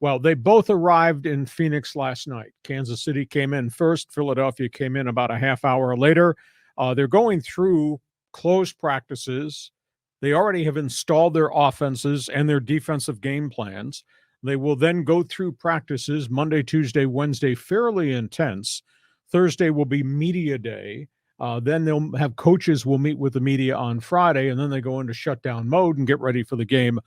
Well, they both arrived in Phoenix last night. Kansas City came in first. Philadelphia came in about a half hour later. They're going through closed practices. They already have installed their offenses and their defensive game plans. They will then go through practices Monday, Tuesday, Wednesday, fairly intense. Thursday will be media day. Then they'll have coaches will meet with the media on Friday, and then they go into shutdown mode and get ready for the game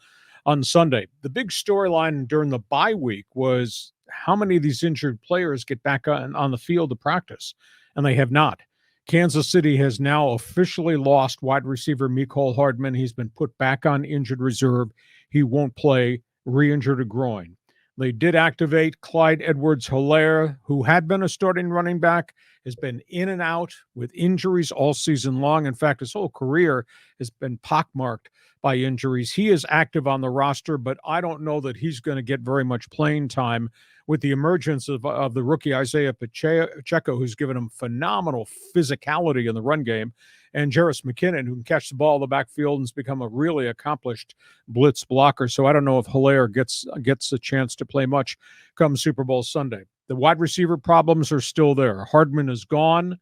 on Sunday. The big storyline during the bye week was how many of these injured players get back on the field to practice, and they have not. Kansas City has now officially lost wide receiver Mecole Hardman. He's been put back on injured reserve. He won't play, re-injured a groin. They did activate Clyde Edwards-Helaire, who had been a starting running back, has been in and out with injuries all season long. In fact, his whole career has been pockmarked by injuries. He is active on the roster, but I don't know that he's going to get very much playing time with the emergence of the rookie Isaiah Pacheco, who's given him phenomenal physicality in the run game, and Jarris McKinnon, who can catch the ball in the backfield and has become a really accomplished blitz blocker. So I don't know if Helaire gets a chance to play much come Super Bowl Sunday. The wide receiver problems are still there. Hardman is gone.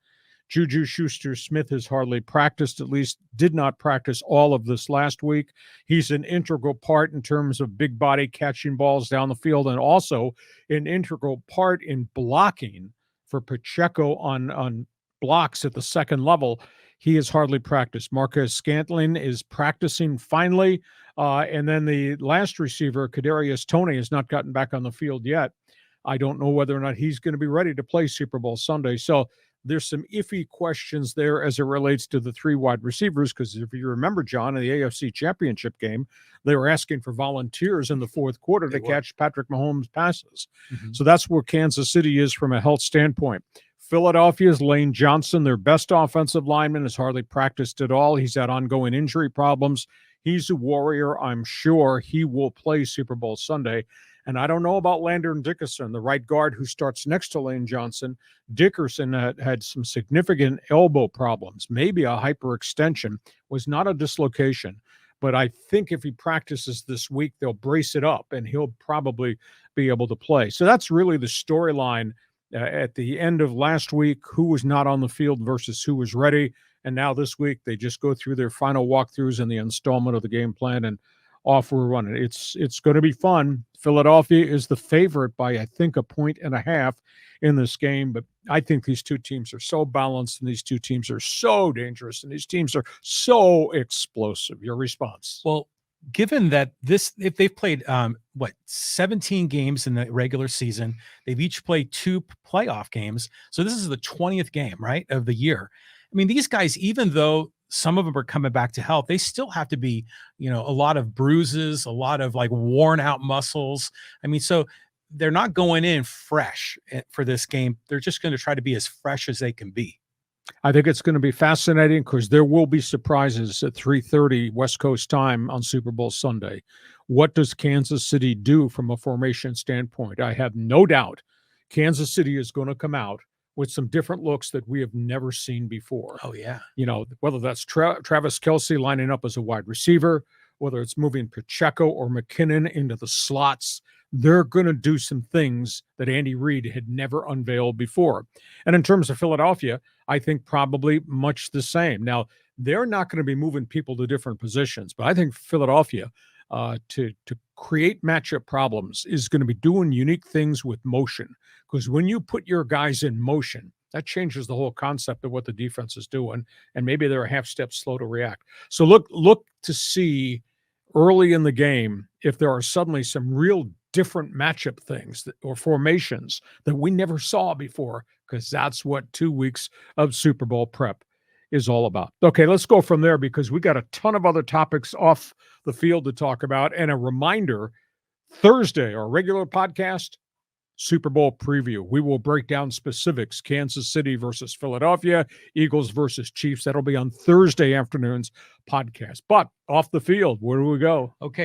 Juju Schuster-Smith has hardly practiced, at least did not practice all of this last week. He's an integral part in terms of big body catching balls down the field, and also an integral part in blocking for Pacheco on blocks at the second level. He has hardly practiced. Marquez Scantling is practicing finally. And then the last receiver, Kadarius Toney, has not gotten back on the field yet. I don't know whether or not he's going to be ready to play Super Bowl Sunday. So there's some iffy questions there as it relates to the three wide receivers, because if you remember, John, in the AFC Championship game, they were asking for volunteers in the fourth quarter to catch Patrick Mahomes' passes. Mm-hmm. So that's where Kansas City is from a health standpoint. Philadelphia's Lane Johnson, their best offensive lineman, has hardly practiced at all. He's had ongoing injury problems. He's a warrior. I'm sure he will play Super Bowl Sunday. And I don't know about Landon Dickerson, the right guard who starts next to Lane Johnson. Dickerson had some significant elbow problems, maybe a hyperextension, was not a dislocation. But I think if he practices this week, they'll brace it up and he'll probably be able to play. So that's really the storyline at the end of last week, who was not on the field versus who was ready. And now this week, they just go through their final walkthroughs and the installment of the game plan, and off we're running. It's going to be fun. Philadelphia is the favorite by, I think, 1.5 points in this game. But I think these two teams are so balanced, and these two teams are so dangerous, and these teams are so explosive. Your response? Well, given that if they've played 17 games in the regular season, they've each played 2 playoff games. So this is the 20th game, right, of the year. I mean, these guys, even though some of them are coming back to health, they still have to be, a lot of bruises, a lot of worn out muscles. I mean, so they're not going in fresh for this game. They're just going to try to be as fresh as they can be. I think it's going to be fascinating because there will be surprises at 3:30 West Coast time on Super Bowl Sunday. What does Kansas City do from a formation standpoint? I have no doubt Kansas City is going to come out with some different looks that we have never seen before. Oh, yeah. Whether that's Travis Kelce lining up as a wide receiver, whether it's moving Pacheco or McKinnon into the slots, they're going to do some things that Andy Reid had never unveiled before. And in terms of Philadelphia, I think probably much the same. Now, they're not going to be moving people to different positions, but I think Philadelphia, to create matchup problems, is going to be doing unique things with motion. Because when you put your guys in motion, that changes the whole concept of what the defense is doing, and maybe they're a half step slow to react. So look to see early in the game if there are suddenly some real different matchup things or formations that we never saw before, because that's what 2 weeks of Super Bowl prep is all about. Okay, let's go from there, because we got a ton of other topics off the field to talk about. And a reminder, Thursday, our regular podcast, Super Bowl preview. We will break down specifics: Kansas City versus Philadelphia, Eagles versus Chiefs. That'll be on Thursday afternoon's podcast. But off the field, where do we go? Okay.